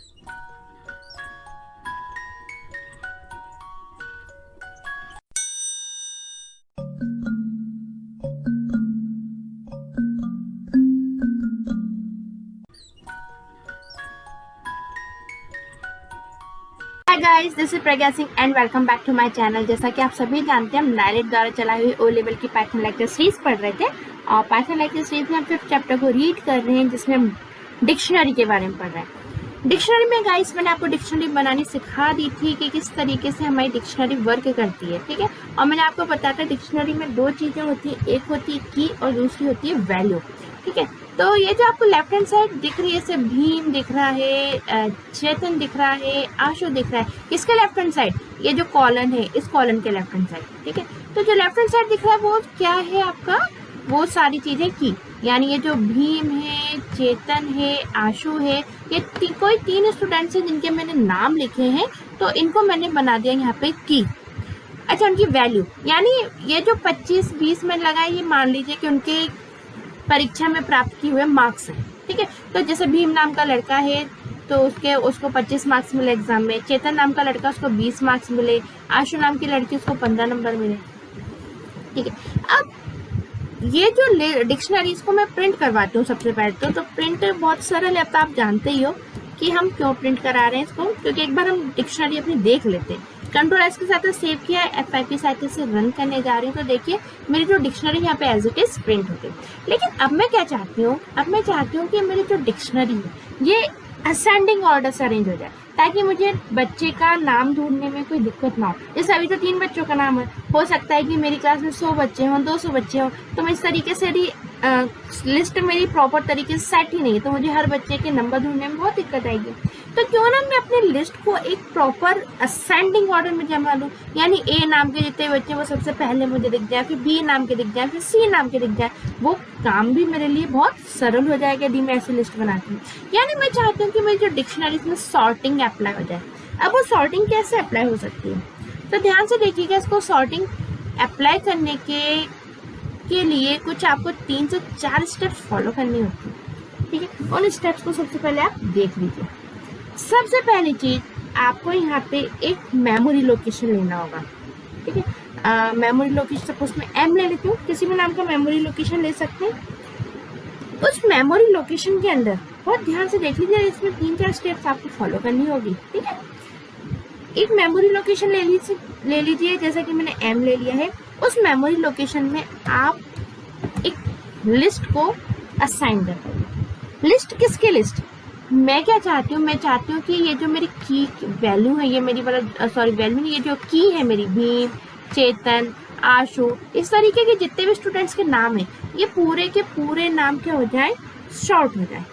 Hi guys, this is Pragya Singh and welcome back to my channel. जैसा कि आप सभी जानते हैं, हम नायरेट द्वारा चलाई हुई ओ लेवल की पाइथन लेक्चर सीरीज पढ़ रहे थे और पाइथन लेक्चर सीरीज में हम 5th चैप्टर को रीड कर रहे हैं, जिसमें हम डिक्शनरी के बारे में पढ़ रहे हैं। डिक्शनरी में गाइस मैंने आपको डिक्शनरी बनानी सिखा दी थी कि किस तरीके से हमारी डिक्शनरी वर्क करती है, ठीक है। और मैंने आपको बताया था डिक्शनरी में दो चीज़ें होती है, एक होती है की और दूसरी होती है वैल्यू, ठीक है। तो ये जो आपको लेफ्ट हैंड साइड दिख रही है, जैसे भीम दिख रहा है, चेतन दिख रहा है, आशु दिख रहा है, किसके लेफ्ट हैंड साइड? ये जो कॉलन है, इस कॉलन के लेफ्ट हैंड साइड, ठीक है। तो जो लेफ्ट हैंड साइड दिख रहा है वो क्या है आपका? वो सारी चीजें की, यानी ये जो भीम है, चेतन है, आशु है, ये कोई 3 स्टूडेंट्स हैं जिनके मैंने नाम लिखे हैं, तो इनको मैंने बना दिया यहाँ पे की। अच्छा, उनकी वैल्यू, यानी ये जो 25-20 में लगा है, ये मान लीजिए कि उनके परीक्षा में प्राप्त किए हुए मार्क्स हैं, ठीक है। तो जैसे भीम नाम का लड़का है तो उसको 25 मार्क्स मिले एग्जाम में, चेतन नाम का लड़का उसको 20 मार्क्स मिले, आशु नाम की लड़की उसको 15 नंबर मिले, ठीक है। अब ये जो डिक्शनरी, इसको मैं प्रिंट करवाती हूँ सबसे पहले तो प्रिंट बहुत सरल है। अब तो आप जानते ही हो कि हम क्यों प्रिंट करा रहे हैं इसको, क्योंकि एक बार हम डिक्शनरी अपनी देख लेते हैं। Ctrl+S के साथ सेव किया, FIP साइट से रन करने जा रही हूँ, तो देखिए मेरी जो डिक्शनरी यहाँ पे एज इट इज प्रिंट हो गई। लेकिन अब मैं क्या चाहती हूँ, अब मैं चाहती हूँ कि मेरी जो डिक्शनरी है ये असेंडिंग ऑर्डर से अरेंज हो जाए, ताकि मुझे बच्चे का नाम ढूंढने में कोई दिक्कत ना हो। जैसे अभी तो 3 बच्चों का नाम है, हो सकता है कि मेरी क्लास में 100 बच्चे हों, 200 बच्चे हों, तो मैं इस तरीके से लिस्ट मेरी प्रॉपर तरीके से सेट ही नहीं है, तो मुझे हर बच्चे के नंबर ढूंढने में बहुत दिक्कत आएगी। तो क्यों ना मैं अपने लिस्ट को एक प्रॉपर असेंडिंग ऑर्डर में जमा लूँ, यानी ए नाम के जितने बच्चे वो सबसे पहले मुझे दिख जाए, फिर बी नाम के दिख जाए, फिर सी नाम के दिख जाए। वो काम भी मेरे लिए बहुत सरल हो जाएगा यदि मैं ऐसी लिस्ट बनाती हूँ। यानी मैं चाहती हूँ कि मेरी जो डिक्शनरी में सॉर्टिंग अप्लाई हो जाए। अब वो सॉर्टिंग कैसे अप्लाई हो सकती है, तो ध्यान से देखिएगा। इसको सॉर्टिंग अप्लाई करने के लिए कुछ आपको 3 से 4 स्टेप्स फॉलो करनी होती है, ठीक है। उन स्टेप्स को सबसे पहले आप देख लीजिए। सबसे पहली चीज, आपको यहाँ पे एक मेमोरी लोकेशन लेना होगा, ठीक है। मेमोरी लोकेशन, सपोज मैं M ले लेती हूँ, किसी भी नाम का मेमोरी लोकेशन ले सकते हैं। उस मेमोरी लोकेशन के अंदर बहुत ध्यान से देख लीजिए, इसमें 3-4 स्टेप्स आपको फॉलो करनी होगी, ठीक है। एक मेमोरी लोकेशन ले लीजिए, जैसा कि मैंने M ले लिया है। उस मेमोरी लोकेशन में आप एक लिस्ट को असाइन कर। लिस्ट किसकी लिस्ट? मैं क्या चाहती हूँ, मैं चाहती हूँ कि ये जो मेरी की वैल्यू है, ये मेरी वाला वैल्यू नहीं, ये जो की है मेरी, भीम, चेतन, आशु, इस तरीके के जितने भी स्टूडेंट्स के नाम है, ये पूरे के पूरे नाम क्या हो जाए, शॉर्ट हो जाए,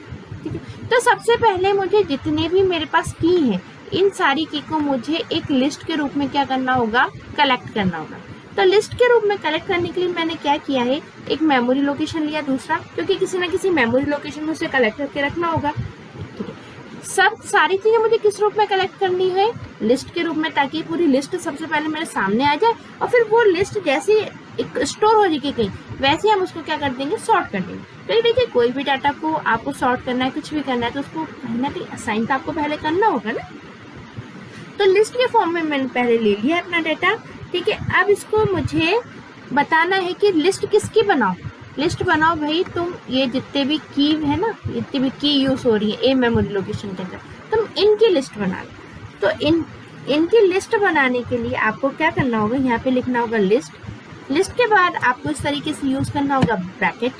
ठीक है। तो सबसे पहले मुझे जितने भी मेरे पास की है, इन सारी की को मुझे एक लिस्ट के रूप में क्या करना होगा, कलेक्ट करना होगा। तो लिस्ट के रूप में कलेक्ट करने के लिए मैंने क्या किया है, एक मेमोरी लोकेशन लिया दूसरा, क्योंकि किसी ना किसी मेमोरी लोकेशन में उसे कलेक्ट करके रखना होगा, ठीक है। सब सारी चीजें मुझे किस रूप में कलेक्ट करनी है, लिस्ट के रूप में, ताकि पूरी लिस्ट सबसे पहले मेरे सामने आ जाए, और फिर वो लिस्ट जैसे एक स्टोर हो जाएगी कहीं, वैसे हम उसको क्या कर देंगे, सॉर्ट कर देंगे। तो देखिए, कोई भी डाटा को आपको सॉर्ट करना है, कुछ भी करना है, तो उसको कहीं ना कहीं असाइन तो आपको पहले करना होगा ना। तो लिस्ट के फॉर्म में मैंने पहले ले लिया अपना डाटा, ठीक है। अब इसको मुझे बताना है कि लिस्ट किसकी बनाओ। लिस्ट बनाओ भाई तुम, ये जितने भी की है ना, जितनी भी की यूज हो रही है ए मेमोरी लोकेशन के अंदर, तुम इनकी लिस्ट बना लो। तो इनकी लिस्ट बनाने के लिए आपको क्या करना होगा, यहाँ पे लिखना होगा लिस्ट। लिस्ट के बाद आपको इस तरीके से यूज करना होगा ब्रैकेट।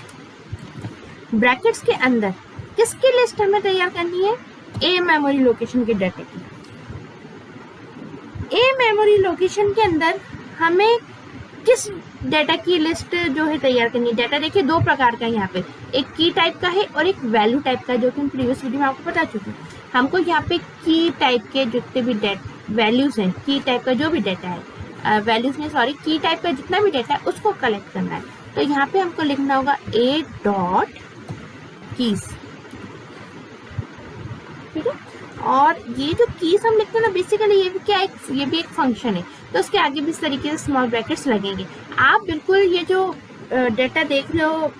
ब्रैकेट्स के अंदर किसकी लिस्ट हमें तैयार करनी है, ए मेमोरी लोकेशन के डाटा की। ए मेमोरी लोकेशन के अंदर हमें किस डाटा की लिस्ट जो है तैयार करनी है। डाटा देखिए 2 प्रकार का है यहाँ पे, एक की टाइप का है और एक वैल्यू टाइप का है, जो कि हम प्रीवियस वीडियो में आपको बता चुके हैं। हमको यहाँ पे की टाइप के जितने भी वैल्यूज हैं, की टाइप का जो भी डाटा है, वैल्यूज नहीं सॉरी, की टाइप का जितना भी डाटा है उसको कलेक्ट करना है। तो यहाँ पे हमको लिखना होगा ए डॉट कीज, ठीक है। और ये जो कीज हम लिखते हैं ना, बेसिकली ये भी क्या है, ये भी एक फंक्शन है, तो उसके आगे भी इस तरीके से स्मॉल ब्रैकेट्स लगेंगे। आप बिल्कुल ये जो डाटा देख रहे हो,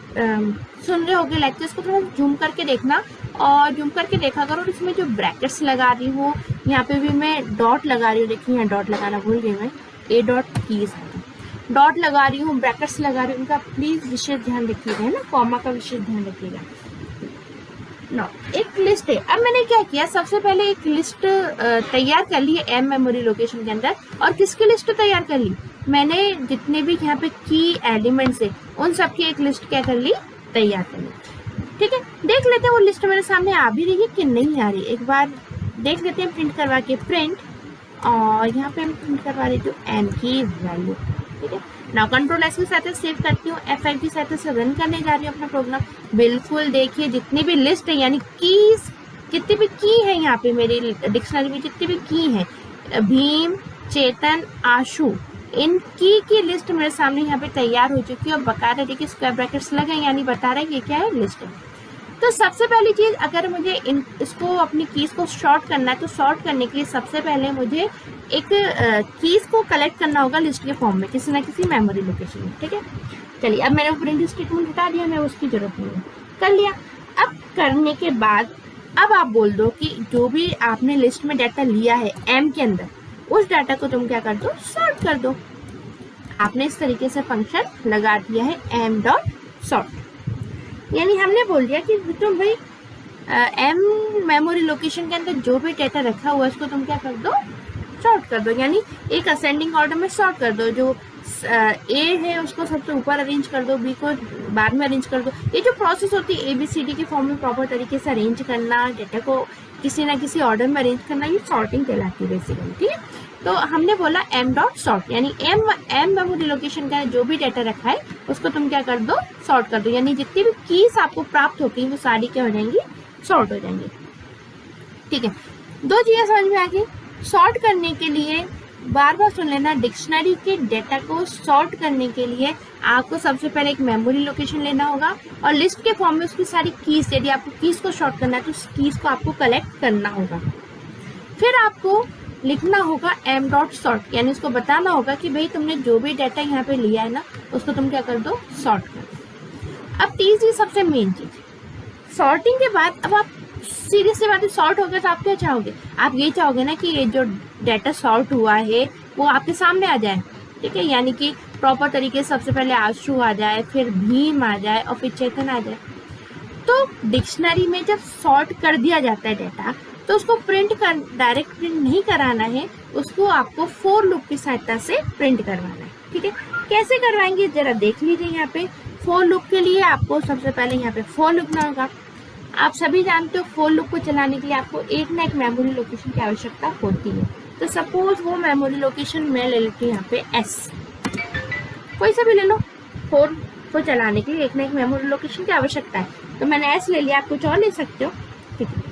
सुन रहे होगे लेक्चर्स को, थोड़ा जूम करके देखना और जूम करके देखा करो। और इसमें जो ब्रैकेट्स लगा रही हूँ, यहाँ पे भी मैं डॉट लगा रही हूँ। देखिए यहाँ डॉट लगाना भूल गई मैं, ए डॉट कीज डॉट लगा रही हूँ, ब्रैकेट्स लगा रही हूँ। उनका प्लीज विशेष ध्यान रखिएगा, है ना, कॉमा का विशेष ध्यान रखिएगा। नो, एक लिस्ट है। अब मैंने क्या किया, सबसे पहले एक लिस्ट तैयार कर ली है एम मेमोरी लोकेशन के अंदर। और किसकी लिस्ट तैयार कर ली, मैंने जितने भी यहाँ पे की एलिमेंट्स है उन सब की एक लिस्ट क्या कर ली, तैयार कर ली। ठीक है, देख लेते हैं वो लिस्ट मेरे सामने आ भी रही है कि नहीं आ रही। एक बार देख लेते हैं प्रिंट करवा के, प्रिंट, और यहाँ पे हम प्रिंट करवा रहे थे एम की वैल्यू। ठीक है, नाउ कंट्रोल एस की सहायता से सेव करती हूँ, F5 की सहायता से रन करने जा रही हूँ अपना प्रोग्राम। बिल्कुल देखिए जितनी भी लिस्ट है यानी कीज, जितनी भी की है यहाँ पे मेरी डिक्शनरी में जितनी भी की है, भीम, चेतन, आशु, इन की लिस्ट मेरे सामने यहाँ पे तैयार हो चुकी है। और बकायदा देखिए स्क्वायर ब्रैकेट्स लगे, यानी बता रहा है ये क्या है, लिस्ट है। तो सबसे पहली चीज, अगर मुझे इसको अपनी कीज को सॉर्ट करना है, तो सॉर्ट करने के लिए सबसे पहले मुझे एक कीज को कलेक्ट करना होगा लिस्ट के फॉर्म में, किसी ना किसी मेमोरी लोकेशन में। ठीक है, चलिए अब मैंने प्रिंट स्टेटमेंट हटा दिया, मैं उसकी जरूरत नहीं है, कर लिया। अब करने के बाद अब आप बोल दो कि जो भी आपने लिस्ट में डाटा लिया है एम के अंदर, उस डाटा को तुम क्या कर दो, सॉर्ट कर दो। आपने इस तरीके से फंक्शन लगा दिया है एम डॉट सॉर्ट, यानी हमने बोल दिया कि तुम भाई एम मेमोरी लोकेशन के अंदर जो भी डाटा रखा हुआ है उसको तुम क्या कर दो, सॉर्ट कर दो। यानी एक असेंडिंग ऑर्डर में सॉर्ट कर दो, जो ए है उसको सबसे ऊपर अरेंज कर दो, बी को बाद में अरेंज कर दो। ये जो प्रोसेस होती है ABCD के फॉर्म में प्रॉपर तरीके से अरेंज करना, डाटा को किसी ना किसी ऑर्डर में अरेंज करना, ये सॉर्टिंग कहलाती है बेसिकली। ठीक है, तो हमने बोला एम डॉट सॉर्ट, यानी एम मेमोरी लोकेशन का जो भी डाटा रखा है उसको तुम क्या कर दो, सॉर्ट कर दो। यानी जितनी भी कीज आपको प्राप्त होती है वो सारी क्या हो जाएंगी, सॉर्ट हो जाएंगी। ठीक है, दो चीजें समझ में आ गई। सॉर्ट करने के लिए बार बार सुन लेना, डिक्शनरी के डाटा को सॉर्ट करने के लिए आपको सबसे पहले एक मेमोरी लोकेशन लेना होगा, और लिस्ट के फॉर्म में उसकी सारी कीज, यदि आपको कीज को सॉर्ट करना है तो उस कीज को आपको कलेक्ट करना होगा। फिर आपको लिखना होगा एम डॉट सॉर्ट, यानी उसको बताना होगा कि भाई तुमने जो भी डाटा यहाँ पे लिया है ना, उसको तुम क्या कर दो, सॉर्ट कर दो। अब तीसरी सबसे मेन चीज, सॉर्टिंग के बाद अब आप सीधी सी बात है, सॉर्ट हो गया तो आप क्या चाहोगे, आप ये चाहोगे ना कि ये जो डाटा सॉर्ट हुआ है वो आपके सामने आ जाए। ठीक है, यानी कि प्रॉपर तरीके से सबसे पहले आशु आ जाए, फिर भीम आ जाए और फिर चेतन आ जाए। तो डिक्शनरी में जब सॉर्ट कर दिया जाता है डाटा, तो उसको प्रिंट कर, डायरेक्ट प्रिंट नहीं कराना है, उसको आपको फॉर लूप की सहायता से प्रिंट करवाना है। ठीक है, कैसे करवाएंगे जरा देख लीजिए। यहाँ पे फॉर लूप के लिए आपको सबसे पहले यहाँ पे फॉर लिखना होगा। आप सभी जानते हो फॉर लूप को चलाने के लिए आपको एक ना एक मेमोरी लोकेशन की आवश्यकता होती है। तो सपोज वो मेमोरी लोकेशन मैं ले लेती हूँ यहाँ पे S, कोई सा भी ले लो। फॉर को चलाने के लिए एक ना एक मेमोरी लोकेशन की आवश्यकता है, तो मैंने S ले लिया, आप कुछ और ले सकते हो। ठीक है,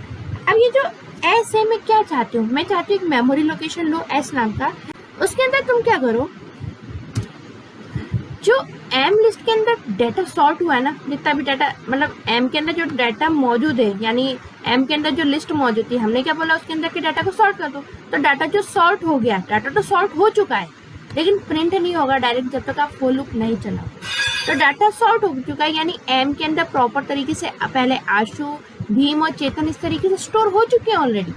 अब ये जो S है, मैं क्या चाहती हूँ, मैं चाहती हूँ एक मेमोरी लोकेशन लो S नाम का, उसके अंदर तुम क्या करो, जो एम लिस्ट के अंदर डाटा सॉर्ट हुआ है ना, जितना भी डाटा, मतलब एम के अंदर जो डाटा मौजूद है, यानी एम के अंदर जो लिस्ट मौजूद थी, हमने क्या बोला, उसके अंदर के डाटा को सॉर्ट कर दो। तो डाटा जो सॉर्ट हो गया, डाटा तो सॉर्ट हो चुका है, लेकिन प्रिंट नहीं होगा डायरेक्ट जब तक आप फॉर लूप नहीं चलाओ। तो डाटा सॉर्ट हो चुका है, यानी एम के अंदर प्रॉपर तरीके से पहले आशु, भीम और चेतन इस तरीके से स्टोर हो चुके हैं ऑलरेडी।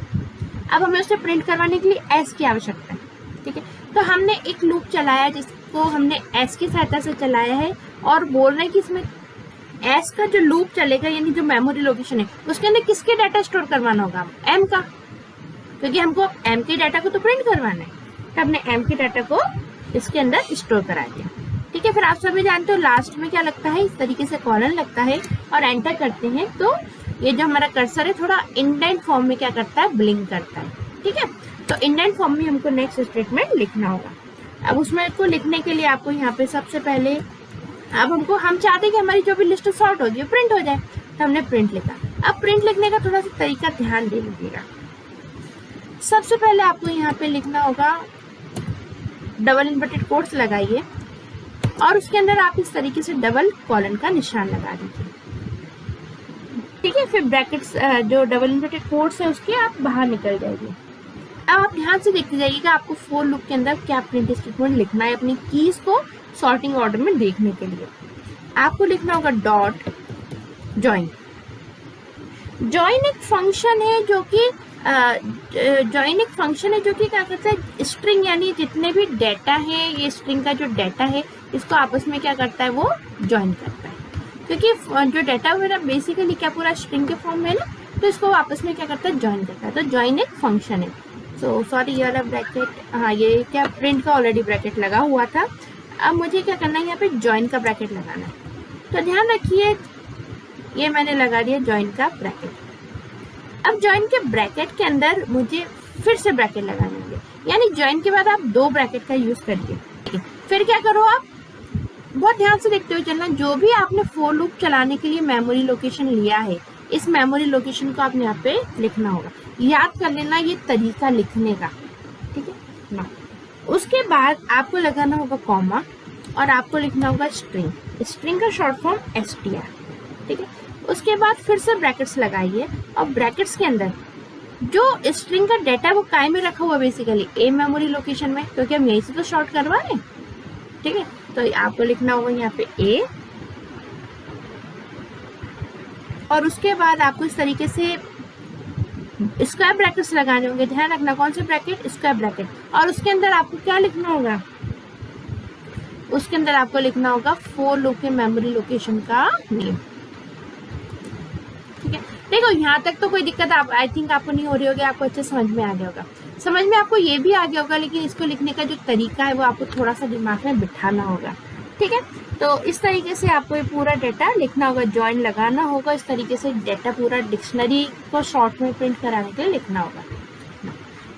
अब हमें उसे प्रिंट करवाने के लिए एस की आवश्यकता है। ठीक है, तो हमने एक लूप चलाया जिसको हमने एस की सहायता से चलाया है, और बोल रहे हैं कि इसमें एस का जो लूप चलेगा, यानी जो मेमोरी लोकेशन है, उसके अंदर किसके डाटा स्टोर करवाना होगा, एम का, क्योंकि हमको एम के डाटा को तो प्रिंट करवाना है। तो हमने एम के डाटा को इसके अंदर स्टोर करा दिया। ठीक है, फिर आप सभी जानते हो लास्ट में क्या लगता है, इस तरीके से कॉलन लगता है, और एंटर करते हैं तो ये जो हमारा कर्सर है थोड़ा इंडेंट फॉर्म में क्या करता है, ब्लिंक करता है। ठीक है, तो इंडेंट फॉर्म में हमको नेक्स्ट स्टेटमेंट लिखना होगा। अब उसमें को लिखने के लिए आपको यहाँ पे सबसे पहले, अब हम चाहते हैं कि हमारी जो भी लिस्ट सॉर्ट होगी प्रिंट हो जाए, तो हमने प्रिंट लिखा। अब प्रिंट लिखने का थोड़ा सा तरीका ध्यान दे लीजिएगा। सबसे पहले आपको यहाँ पे लिखना होगा, डबल इन्वर्टेड कोट्स लगाइए, और उसके अंदर आप इस तरीके से डबल कॉलन का निशान लगा दीजिए। ठीक है, फिर ब्रैकेट्स जो डबल इन्वर्टेड कोट्स है उसके आप बाहर निकल जाइए। अब आप ध्यान से देखते जाइएगा आपको फॉर लूप के अंदर क्या प्रिंट स्टेटमेंट लिखना है। अपनी कीज को सॉर्टिंग ऑर्डर में देखने के लिए आपको लिखना होगा डॉट ज्वाइन। जॉइन एक फंक्शन है जो कि क्या करता है, स्ट्रिंग यानी जितने भी डेटा है, ये स्ट्रिंग का जो डेटा है इसको आपस में क्या करता है, वो जॉइन करता है। क्योंकि जो डेटा मेरा बेसिकली क्या पूरा स्ट्रिंग के फॉर्म में है ना, तो इसको आपस में क्या करता है, जॉइन करता है। तो जॉइन एक फंक्शन है। सो सॉरी, ये वाला ब्रैकेट, हाँ ये क्या प्रिंट का ऑलरेडी ब्रैकेट लगा हुआ था। अब मुझे क्या करना है, यहाँ पे जॉइन का ब्रैकेट लगाना है। तो ध्यान रखिए, ये मैंने लगा दिया जॉइन का ब्रैकेट। अब जॉइन के ब्रैकेट के अंदर मुझे फिर से ब्रैकेट लगाने होंगे, यानी जॉइन के बाद आप 2 ब्रैकेट का यूज करिए। फिर क्या करो, आप बहुत ध्यान से देखते हुए चलना, जो भी आपने फॉर लूप चलाने के लिए मेमोरी लोकेशन लिया है, इस मेमोरी लोकेशन को आपने यहाँ पे लिखना होगा। याद कर लेना ये तरीका लिखने का, ठीक है ना। उसके बाद आपको लगाना होगा कॉमा और आपको लिखना होगा स्ट्रिंग, स्ट्रिंग का शॉर्ट फॉर्म str, ठीक है। उसके बाद फिर से ब्रैकेट्स लगाइए और ब्रैकेट्स के अंदर जो स्ट्रिंग का डेटा वो कायम में रखा हुआ बेसिकली ए मेमोरी लोकेशन में, क्योंकि हम यहीं से तो शॉर्ट करवा रहे हैं, ठीक है। तो आपको लिखना होगा यहाँ पे ए, और उसके बाद आपको इस तरीके से स्क्वायर ब्रैकेट्स लगाने होंगे। ध्यान रखना कौन से ब्रैकेट, स्क्वायर ब्रैकेट। और उसके अंदर आपको क्या लिखना होगा, उसके अंदर आपको लिखना होगा फॉर लूप के मेमोरी लोकेशन का नेम, ठीक है। देखो यहाँ तक तो कोई दिक्कत आप आई थिंक आपको नहीं हो रही होगी, आपको अच्छे समझ में आ गया होगा। समझ में आपको ये भी आ गया होगा, लेकिन इसको लिखने का जो तरीका है वो आपको थोड़ा सा दिमाग में बिठाना होगा, ठीक है। तो इस तरीके से आपको ये पूरा डेटा लिखना होगा, जॉइन लगाना होगा, इस तरीके से डेटा पूरा डिक्शनरी को शॉर्ट में प्रिंट कराने के लिए लिखना होगा।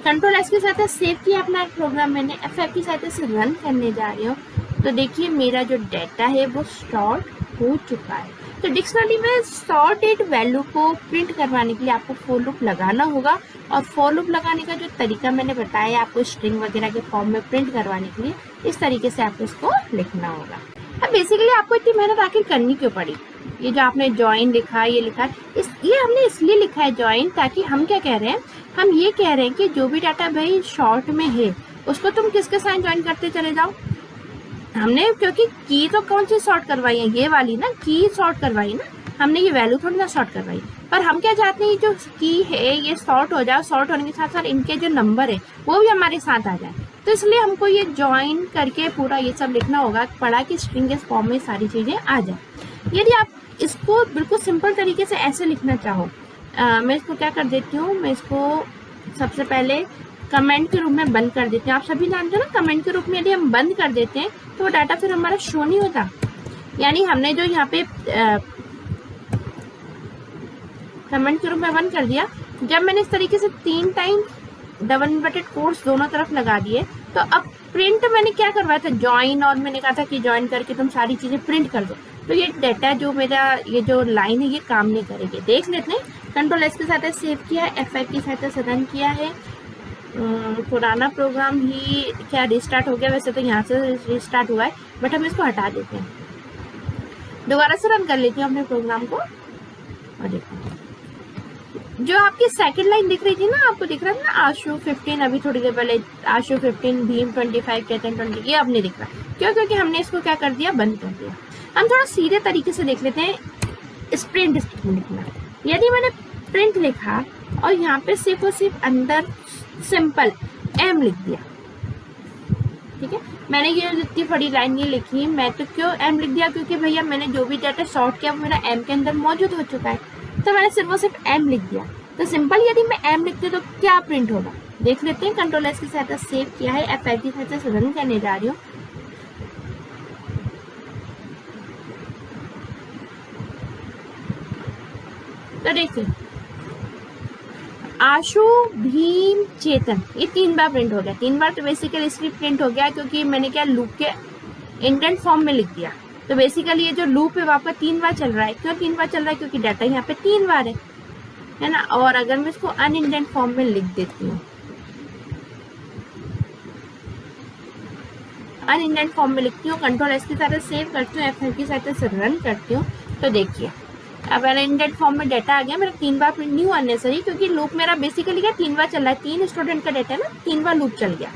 कंट्रोल एस के साथ सेव किया अपना प्रोग्राम मैंने, F5 की साथ से रन करने जा रही हूँ। तो देखिए मेरा जो डेटा है वो सॉर्ट हो चुका है। तो डिक्शनरी में सॉर्टेड वैल्यू को प्रिंट करवाने के लिए आपको फॉर लूप लगाना होगा, और फॉर लूप लगाने का जो तरीका मैंने बताया आपको स्ट्रिंग वगैरह के फॉर्म में प्रिंट करवाने के लिए, इस तरीके से आपको इसको लिखना होगा। अब बेसिकली आपको इतनी मेहनत आखिर करनी क्यों पड़ी, ये जो आपने जॉइन लिखा, ये लिखा ये हमने इसलिए लिखा है जॉइन, ताकि हम क्या कह रहे हैं, हम ये कह रहे हैं कि जो भी डाटा भाई शॉर्ट में है उसको तुम किसके साथ ज्वाइन करते चले जाओ। हमने क्योंकि की तो कौन सी सॉर्ट करवाई है, ये वाली ना, की सॉर्ट करवाई ना, हमने ये वैल्यू थोड़ी ना सॉर्ट करवाई। पर हम क्या चाहते हैं, जो की है ये सॉर्ट हो जाए, सॉर्ट होने के साथ साथ इनके जो नंबर है वो भी हमारे साथ आ जाए। तो इसलिए हमको ये ज्वाइन करके पूरा ये सब लिखना होगा, पढ़ा कि स्ट्रिंग के फॉर्म में सारी चीजें आ जाए। यदि आप इसको बिल्कुल सिंपल तरीके से ऐसे लिखना चाहो, मैं इसको क्या कर देती हूँ, मैं इसको सबसे पहले कमेंट के रूप में बंद कर देते हैं। आप सभी जानते हो ना, कमेंट के रूप में यदि हम बंद कर देते हैं तो वो डाटा फिर हमारा शो नहीं होता। यानी हमने जो यहाँ पे कमेंट के रूप में बंद कर दिया, जब मैंने इस तरीके से 3 टाइम डबल इन्वर्टेड कोट्स दोनों तरफ लगा दिए, तो अब प्रिंट मैंने क्या करवाया था, ज्वाइन, और मैंने कहा था कि ज्वाइन करके तुम सारी चीजें प्रिंट कर दो। तो ये डाटा जो मेरा ये जो लाइन है ये काम नहीं करेगी। देख लेते हैं, कंट्रोल एस के साथ सेव किया है, F5 की साथ से रन किया है। पुराना प्रोग्राम ही क्या रिस्टार्ट हो गया, वैसे तो यहाँ से रिस्टार्ट हुआ है, बट हम इसको हटा देते हैं, दोबारा से रन कर लेती हूँ अपने प्रोग्राम को। और देखो जो आपकी सेकंड लाइन दिख रही थी ना, आपको दिख रहा था ना आशु 15, अभी थोड़ी देर पहले आशु 15, भीम 25, केतन 20, ये अब नहीं दिख रहा। क्यों? क्योंकि हमने इसको क्या कर दिया, बंद कर दिया। हम थोड़ा सीधे तरीके से देख लेते हैं, प्रिंट स्टेटमेंट लिखना। यदि मैंने प्रिंट लिखा और यहाँ पे सिर्फ और सिर्फ अंदर सिंपल एम लिख दिया, ठीक है, मैंने ये इतनी बड़ी लाइन नहीं लिखी, मैं तो क्यों एम लिख दिया, क्योंकि भैया मैंने जो भी डाटा शॉर्ट किया वो मेरा एम के अंदर मौजूद हो चुका है, तो मैंने सिर्फ और सिर्फ एम लिख दिया। तो सिंपल यदि मैं एम लिखती तो क्या प्रिंट होगा, देख लेते हैं। कंट्रोल एस के साथ सेव किया है, F5 की साथ से रन करने जा रही हूँ। तो देखिए आशु, भीम, चेतन, ये 3 बार प्रिंट हो गया। 3 बार तो बेसिकली इसलिए प्रिंट हो गया क्योंकि मैंने क्या लूप के इंडेंट फॉर्म में लिख दिया। तो बेसिकली ये जो लूप है वो आपका 3 बार चल रहा है। क्यों 3 बार चल रहा है? क्योंकि डाटा यहाँ पे 3 बार है ना। और अगर मैं इसको अनइंडेंट फॉर्म में लिख देती हूँ, अनइंडेंट फॉर्म में लिखती हूँ, कंट्रोल एस के साथ सेव करती हूँ, F5 की साथ से रन करती हूँ, तो देखिए अब अनइंडेंट फॉर्म में डाटा आ गया मेरा। 3 बार प्रिंट नहीं हुआ अननेसेसरी, क्योंकि लूप मेरा बेसिकली क्या 3 बार चल रहा है, 3 स्टूडेंट का डाटा है ना, 3 बार लूप चल गया।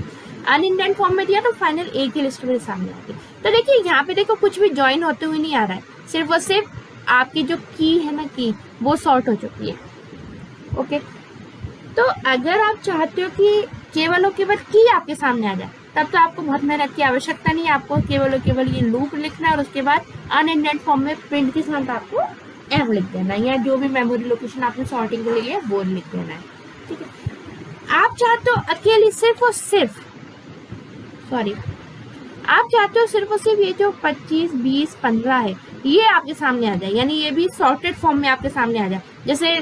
अनइंडेंट फॉर्म में दिया तो फाइनल एक ही लिस्ट मेरे सामने आ गई। तो देखिए यहाँ पे देखो कुछ भी ज्वाइन होते हुए नहीं आ रहा है, सिर्फ और सिर्फ आपकी जो की है ना, की वो सॉर्ट हो चुकी है। ओके, तो अगर आप चाहते हो कि केवल और केवल की आपके सामने आ जाए, तब तो आपको बहुत मेहनत की आवश्यकता नहीं है। आपको केवल और केवल ये लूप लिखना है और उसके बाद अनइंडेंट फॉर्म में प्रिंट के साथ आपको एम लिख देना है, या जो भी मेमोरी लोकेशन आपने सॉर्टिंग के लिए वो लिख देना है। ठीक है, आप चाहते हो अकेली सिर्फ और सिर्फ आप चाहते हो सिर्फ और सिर्फ ये जो 25, 20, 15 है ये आपके सामने आ जाए, यानी ये भी सॉर्टेड फॉर्म में आपके सामने आ जाए। जैसे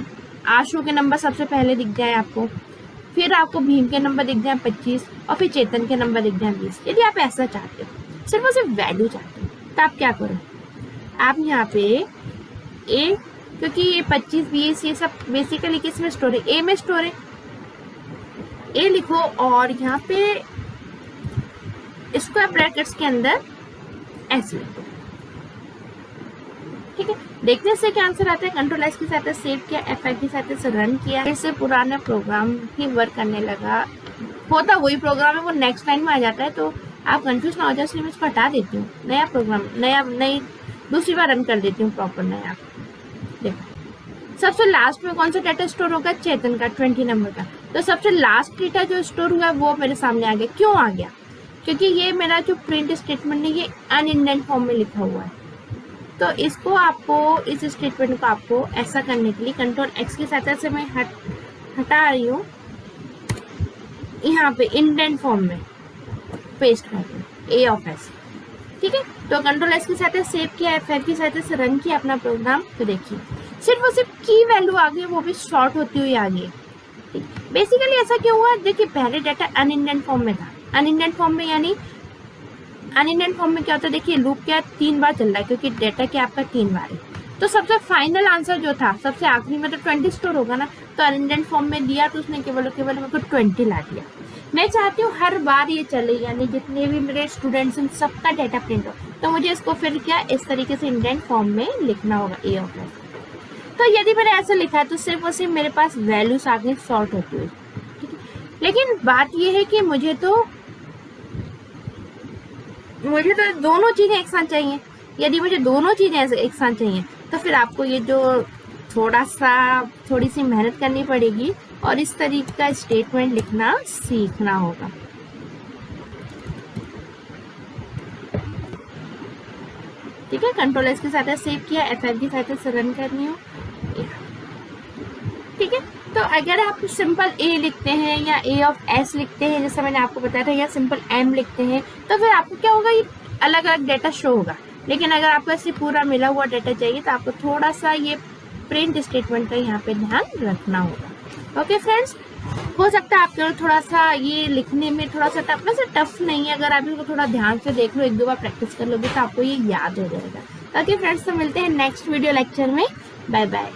आशु के नंबर सबसे पहले दिख जाए आपको, फिर आपको भीम के नंबर दिख जाए 25 और फिर चेतन के नंबर दिख जाए 20। यदि आप ऐसा चाहते हो, सिर्फ और सिर्फ वैल्यू चाहते हो, तो आप क्या करो, आप यहाँ पे ए, क्योंकि ये 25, 20 ये सब बेसिकली किस में स्टोर है, ए में स्टोर है, ए लिखो और यहाँ पे स्क्वायर ब्रैकेट्स के अंदर ऐसे लिखो। ठीक है, देखने से क्या आंसर आता है, कंट्रोल एस की सहायता सेव किया, F5 की सहायता से रन किया, फिर से पुराना प्रोग्राम ही वर्क करने लगा। होता वही प्रोग्राम है, वो नेक्स्ट लाइन में आ जाता है, तो आप कंफ्यूज ना हो जाए, इसलिए मैं इसको हटा देती हूँ। नया प्रोग्राम नई दूसरी बार रन कर देती हूँ प्रॉपर नया। देखो सबसे लास्ट में कौन सा डाटा स्टोर होगा, चेतन का 20 नंबर का। तो सबसे लास्ट डेटा जो स्टोर हुआ है वो मेरे सामने आ गया। क्यों आ गया, क्योंकि ये मेरा जो प्रिंट स्टेटमेंट है ये अनइंडेंट फॉर्म में लिखा हुआ है। तो इसको आपको, इस स्टेटमेंट को आपको ऐसा करने के लिए कंट्रोल एक्स की सहायता से मैं हटा रही हूँ, यहाँ पे इंडेंट फॉर्म में पेस्ट कर दूँ ए ऑफ एस। ठीक है, तो कंट्रोल एस की सहायता सेव किया, F5 की सहायता से रन किया अपना प्रोग्राम। तो देखिए सिर्फ और सिर्फ की वैल्यू आ गई, वो भी शॉर्ट होती हुई आ गई। बेसिकली ऐसा क्यों हुआ, देखिए पहले डाटा अनइंडेंट फॉर्म में था। अनइंडेंट फॉर्म में यानी अनइंडेंट फॉर्म में क्या होता है, देखिए लूप क्या 3 बार चल रहा है, क्योंकि डेटा क्या आपका 3 बार है। तो सबसे फाइनल आंसर जो था सबसे आखिरी में तो 20 स्टोर होगा ना, तो अनइंडेंट फॉर्म में दिया तो उसने केवल मेरे को 20 ला दिया। मैं चाहती हूँ हर बार ये चले, यानी जितने भी मेरे स्टूडेंट्स हैं सबका डाटा प्रिंट हो, तो मुझे इसको फिर क्या इस तरीके से इंडेंट फॉर्म में लिखना होगा ए ऑफ एस। तो यदि मैंने ऐसा लिखा है तो सिर्फ और सिर्फ मेरे पास वैल्यूज आगे सॉर्ट होती हुई। लेकिन बात यह है कि मुझे तो दोनों चीजें एक साथ चाहिए। यदि मुझे दोनों चीजें एक साथ चाहिए तो फिर आपको ये जो थोड़ी सी मेहनत करनी पड़ेगी और इस तरीके का स्टेटमेंट लिखना सीखना होगा। ठीक है, कंट्रोल एस के साथ सेव किया, F5 की सहायता से रन करनी हो। ठीक है, तो अगर आप सिंपल ए लिखते हैं या ए ऑफ एस लिखते हैं जैसा मैंने आपको बताया था, या सिंपल एम लिखते हैं, तो फिर आपको क्या होगा, ये अलग अलग डेटा शो होगा। लेकिन अगर आपको ऐसे पूरा मिला हुआ डेटा चाहिए तो आपको थोड़ा सा ये प्रिंट स्टेटमेंट का यहाँ पे ध्यान रखना होगा। ओके फ्रेंड्स, हो सकता है आपके थोड़ा सा ये लिखने में थोड़ा सा टफ, वैसे टफ नहीं है, अगर आप इसको थोड़ा ध्यान से देख लो, 1-2 बार प्रैक्टिस कर लोगे तो आपको ये याद हो जाएगा। ओके फ्रेंड्स, तो मिलते हैं नेक्स्ट वीडियो लेक्चर में। Bye bye.